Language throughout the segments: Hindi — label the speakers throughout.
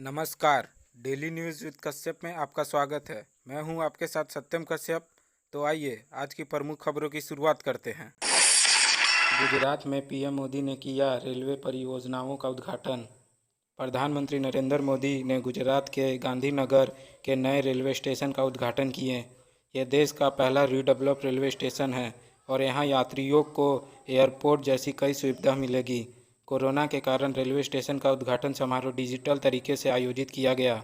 Speaker 1: नमस्कार। डेली न्यूज़ विद कश्यप में आपका स्वागत है। मैं हूं आपके साथ सत्यम कश्यप। तो आइए आज की प्रमुख खबरों की शुरुआत करते हैं। गुजरात में पीएम मोदी ने किया रेलवे परियोजनाओं का उद्घाटन। प्रधानमंत्री नरेंद्र मोदी ने गुजरात के गांधीनगर के नए रेलवे स्टेशन का उद्घाटन किए। यह देश का पहला रीडेवलप रेलवे स्टेशन है और यहाँ यात्रियों को एयरपोर्ट जैसी कई सुविधा मिलेगी। कोरोना के कारण रेलवे स्टेशन का उद्घाटन समारोह डिजिटल तरीके से आयोजित किया गया।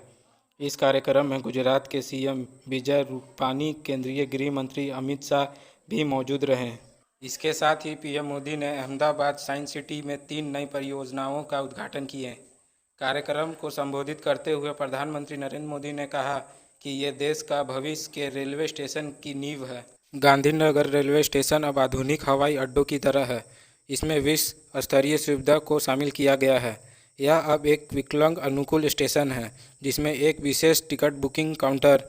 Speaker 1: इस कार्यक्रम में गुजरात के सीएम विजय रूपानी, केंद्रीय गृह मंत्री अमित शाह भी मौजूद रहे। इसके साथ ही पीएम मोदी ने अहमदाबाद साइंस सिटी में 3 नई परियोजनाओं का उद्घाटन किए। कार्यक्रम को संबोधित करते हुए प्रधानमंत्री नरेंद्र मोदी ने कहा कि ये देश का भविष्य के रेलवे स्टेशन की नींव है। गांधीनगर रेलवे स्टेशन अब आधुनिक हवाई अड्डों की तरह है। इसमें विश्व स्तरीय सुविधा को शामिल किया गया है। यह अब एक विकलांग अनुकूल स्टेशन है जिसमें एक विशेष ticket booking counter,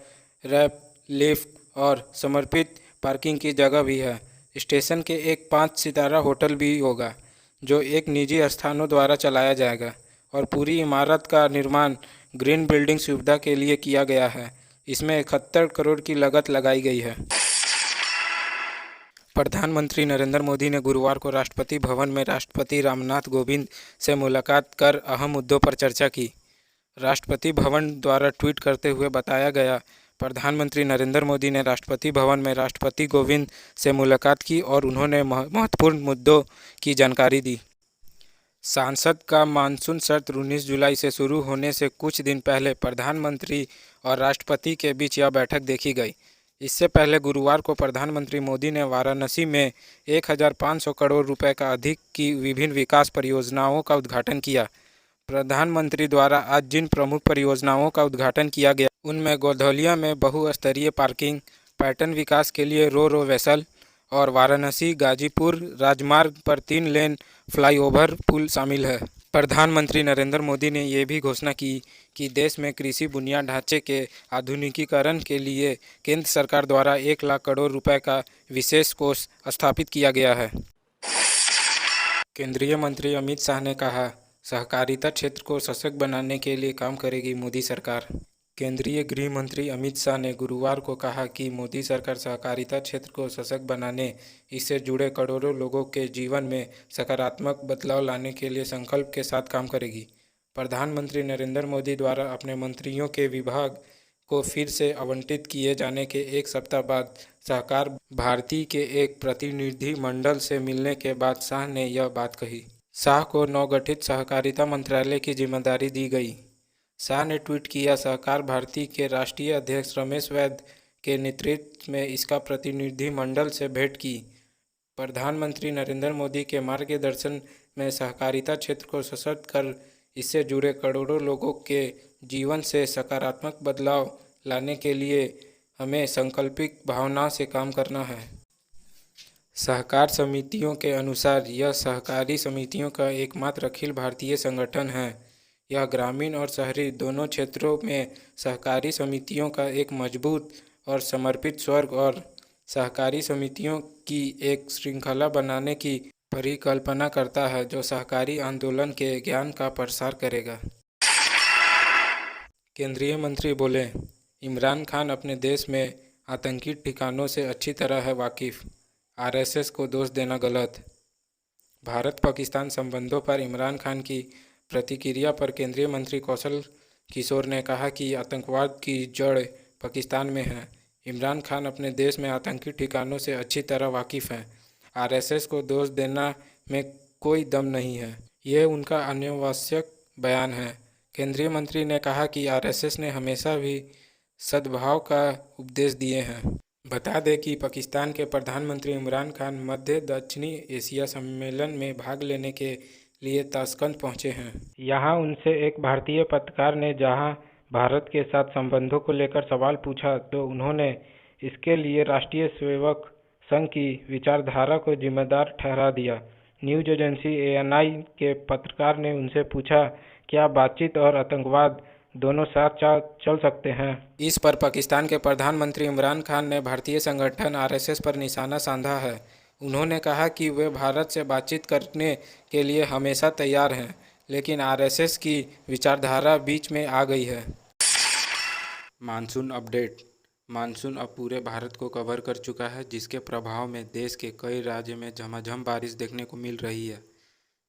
Speaker 1: ramp, lift और समर्पित पार्किंग की जगह भी है। स्टेशन के एक 5 सितारा होटल भी होगा जो एक निजी स्थानों द्वारा चलाया जाएगा और पूरी इमारत का निर्माण ग्रीन बिल्डिंग सुविधा के लिए किया गया है। इसमें 71 करोड़ की लागत लगाई गई है। प्रधानमंत्री नरेंद्र मोदी ने गुरुवार को राष्ट्रपति भवन में राष्ट्रपति रामनाथ कोविंद से मुलाकात कर अहम मुद्दों पर चर्चा की। राष्ट्रपति भवन द्वारा ट्वीट करते हुए बताया गया, प्रधानमंत्री नरेंद्र मोदी ने राष्ट्रपति भवन में राष्ट्रपति कोविंद से मुलाकात की और उन्होंने महत्वपूर्ण मुद्दों की जानकारी दी। संसद का मानसून सत्र 19 जुलाई से शुरू होने से कुछ दिन पहले प्रधानमंत्री और राष्ट्रपति के बीच यह बैठक देखी गई। इससे पहले गुरुवार को प्रधानमंत्री मोदी ने वाराणसी में 1500 करोड़ रुपए का अधिक की विभिन्न विकास परियोजनाओं का उद्घाटन किया। प्रधानमंत्री द्वारा आज जिन प्रमुख परियोजनाओं का उद्घाटन किया गया उनमें गौधौलिया में बहुस्तरीय पार्किंग, पर्यटन विकास के लिए रो वेसल और वाराणसी गाजीपुर राजमार्ग पर 3 लेन फ्लाईओवर पुल शामिल है। प्रधानमंत्री नरेंद्र मोदी ने ये भी घोषणा की कि देश में कृषि बुनियादी ढांचे के आधुनिकीकरण के लिए केंद्र सरकार द्वारा 1 लाख करोड़ रुपए का विशेष कोष स्थापित किया गया है। केंद्रीय मंत्री अमित शाह ने कहा, सहकारिता क्षेत्र को सशक्त बनाने के लिए काम करेगी मोदी सरकार। केंद्रीय गृह मंत्री अमित शाह ने गुरुवार को कहा कि मोदी सरकार सहकारिता क्षेत्र को सशक्त बनाने, इससे जुड़े करोड़ों लोगों के जीवन में सकारात्मक बदलाव लाने के लिए संकल्प के साथ काम करेगी। प्रधानमंत्री नरेंद्र मोदी द्वारा अपने मंत्रियों के विभाग को फिर से आवंटित किए जाने के एक सप्ताह बाद सहकार भारती के एक प्रतिनिधि मंडल से मिलने के बाद शाह ने यह बात कही। शाह को नवगठित सहकारिता मंत्रालय की जिम्मेदारी दी गई। शाह ने ट्वीट किया, सहकार भारती के राष्ट्रीय अध्यक्ष रमेश वैद के नेतृत्व में इसका प्रतिनिधि मंडल से भेंट की। प्रधानमंत्री नरेंद्र मोदी के मार्गदर्शन में सहकारिता क्षेत्र को सशक्त कर इससे जुड़े करोड़ों लोगों के जीवन से सकारात्मक बदलाव लाने के लिए हमें संकल्पित भावना से काम करना है। सहकार समितियों के अनुसार यह सहकारी समितियों का एकमात्र अखिल भारतीय संगठन है। यह ग्रामीण और शहरी दोनों क्षेत्रों में सहकारी समितियों का एक मजबूत और समर्पित स्वर्ग और सहकारी समितियों की एक श्रृंखला बनाने की परिकल्पना करता है जो सहकारी आंदोलन के ज्ञान का प्रसार करेगा। केंद्रीय मंत्री बोले, इमरान खान अपने देश में आतंकी ठिकानों से अच्छी तरह है वाकिफ, आरएसएस को दोष देना गलत। भारत पाकिस्तान संबंधों पर इमरान खान की प्रतिक्रिया पर केंद्रीय मंत्री कौशल किशोर ने कहा कि आतंकवाद की जड़ पाकिस्तान में है। इमरान खान अपने देश में आतंकी ठिकानों से अच्छी तरह वाकिफ हैं। आरएसएस को दोष देना में कोई दम नहीं है। ये उनका अनावश्यक बयान है। केंद्रीय मंत्री ने कहा कि आरएसएस ने हमेशा भी सद्भाव का उपदेश दिए हैं। बता दें कि पाकिस्तान के प्रधानमंत्री इमरान खान मध्य दक्षिणी एशिया सम्मेलन में भाग लेने के लिए ताशकंद पहुंचे हैं। यहां उनसे एक भारतीय पत्रकार ने जहां भारत के साथ संबंधों को लेकर सवाल पूछा तो उन्होंने इसके लिए राष्ट्रीय सेवक संघ की विचारधारा को जिम्मेदार ठहरा दिया। न्यूज एजेंसी एएनआई के पत्रकार ने उनसे पूछा, क्या बातचीत और आतंकवाद दोनों साथ चल सकते हैं? इस पर पाकिस्तान के प्रधानमंत्री इमरान खान ने भारतीय संगठन आरएसएस पर निशाना साधा है। उन्होंने कहा कि वे भारत से बातचीत करने के लिए हमेशा तैयार हैं, लेकिन आरएसएस की विचारधारा बीच में आ गई है। Monsoon update. मानसून अब पूरे भारत को कवर कर चुका है, जिसके प्रभाव में देश के कई राज्यों में झमाझम बारिश देखने को मिल रही है।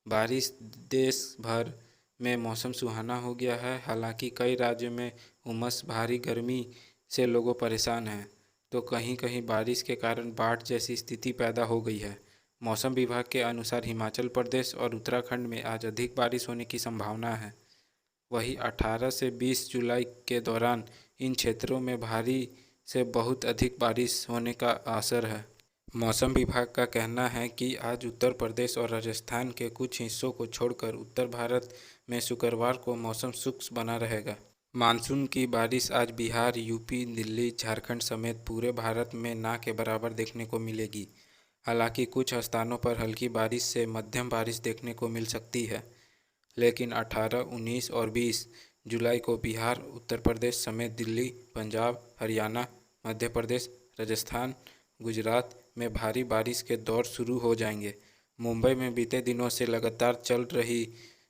Speaker 1: बारिश देश भर में मौसम सुहाना हो गया है। हालांकि कई राज्यों में उमस, भारी गर्मी से लोगों परेशान हैं, तो कहीं कहीं बारिश के कारण बाढ़ जैसी स्थिति पैदा हो गई है। मौसम विभाग के अनुसार हिमाचल प्रदेश और उत्तराखंड में आज अधिक बारिश होने की संभावना है। वहीं 18 से 20 जुलाई के दौरान इन क्षेत्रों में भारी से बहुत अधिक बारिश होने का असर है। मौसम विभाग का कहना है कि आज उत्तर प्रदेश और राजस्थान के कुछ हिस्सों को छोड़कर उत्तर भारत में शुक्रवार को मौसम शुष्क बना रहेगा। मानसून की बारिश आज बिहार, यूपी, दिल्ली, झारखंड समेत पूरे भारत में ना के बराबर देखने को मिलेगी। हालांकि कुछ स्थानों पर हल्की बारिश से मध्यम बारिश देखने को मिल सकती है, लेकिन 18, 19 और 20 जुलाई को बिहार, उत्तर प्रदेश समेत दिल्ली, पंजाब, हरियाणा, मध्य प्रदेश, राजस्थान, गुजरात में भारी बारिश के दौर शुरू हो जाएंगे। मुंबई में बीते दिनों से लगातार चल रही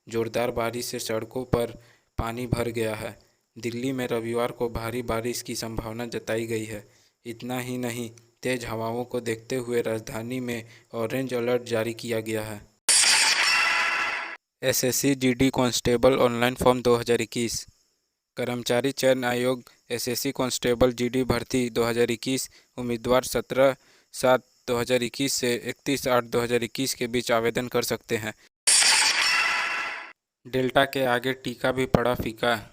Speaker 1: जोरदार बारिश से सड़कों पर पानी भर गया है। दिल्ली में रविवार को भारी बारिश की संभावना जताई गई है। इतना ही नहीं, तेज हवाओं को देखते हुए राजधानी में ऑरेंज अलर्ट जारी किया गया है। SSC GD constable online form 2021। कर्मचारी चयन आयोग एसएससी कांस्टेबल जीडी भर्ती 2021 उम्मीदवार 17/7/2021 से 31/8/2021 के बीच आवेदन कर सकते हैं। डेल्टा के आगे टीका भी पड़ा फीका।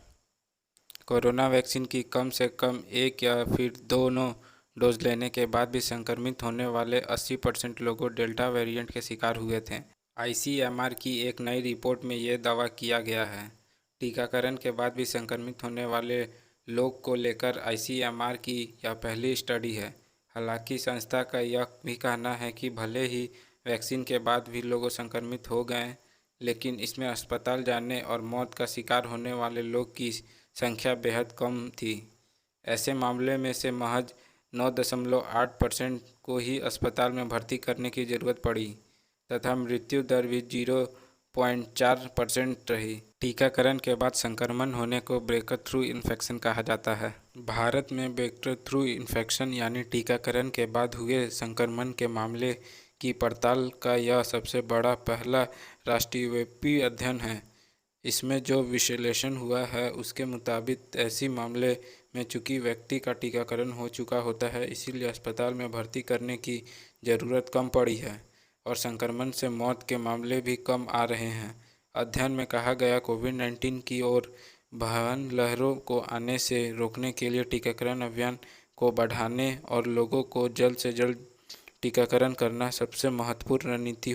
Speaker 1: कोरोना वैक्सीन की कम से कम एक या फिर दोनों डोज लेने के बाद भी संक्रमित होने वाले 80% लोगों डेल्टा वेरिएंट के शिकार हुए थे। आईसीएमआर की एक नई रिपोर्ट में ये दावा किया गया है। टीकाकरण के बाद भी संक्रमित होने वाले लोग को लेकर आईसीएमआर की यह पहली स्टडी है। हालांकि संस्था का यह भी कहना है कि भले ही वैक्सीन के बाद भी लोग संक्रमित हो गए, लेकिन इसमें अस्पताल जाने और मौत का शिकार होने वाले लोग की संख्या बेहद कम थी। ऐसे मामले में से महज 9.8% को ही अस्पताल में भर्ती करने की ज़रूरत पड़ी तथा मृत्यु दर भी 0.4% रही। टीकाकरण के बाद संक्रमण होने को ब्रेकर थ्रू इन्फेक्शन कहा जाता है। भारत में ब्रेकर थ्रू इन्फेक्शन यानी टीकाकरण के बाद हुए संक्रमण के मामले की पड़ताल का यह सबसे बड़ा पहला राष्ट्रव्यापी अध्ययन है। इसमें जो विश्लेषण हुआ है उसके मुताबिक ऐसे मामले में चूंकि व्यक्ति का टीकाकरण हो चुका होता है, इसीलिए अस्पताल में भर्ती करने की ज़रूरत कम पड़ी है और संक्रमण से मौत के मामले भी कम आ रहे हैं। अध्ययन में कहा गया कोविड-19 की ओर भयावह लहरों को आने से रोकने के लिए टीकाकरण अभियान को बढ़ाने और लोगों को जल्द से जल्द टीकाकरण करना सबसे महत्वपूर्ण रणनीति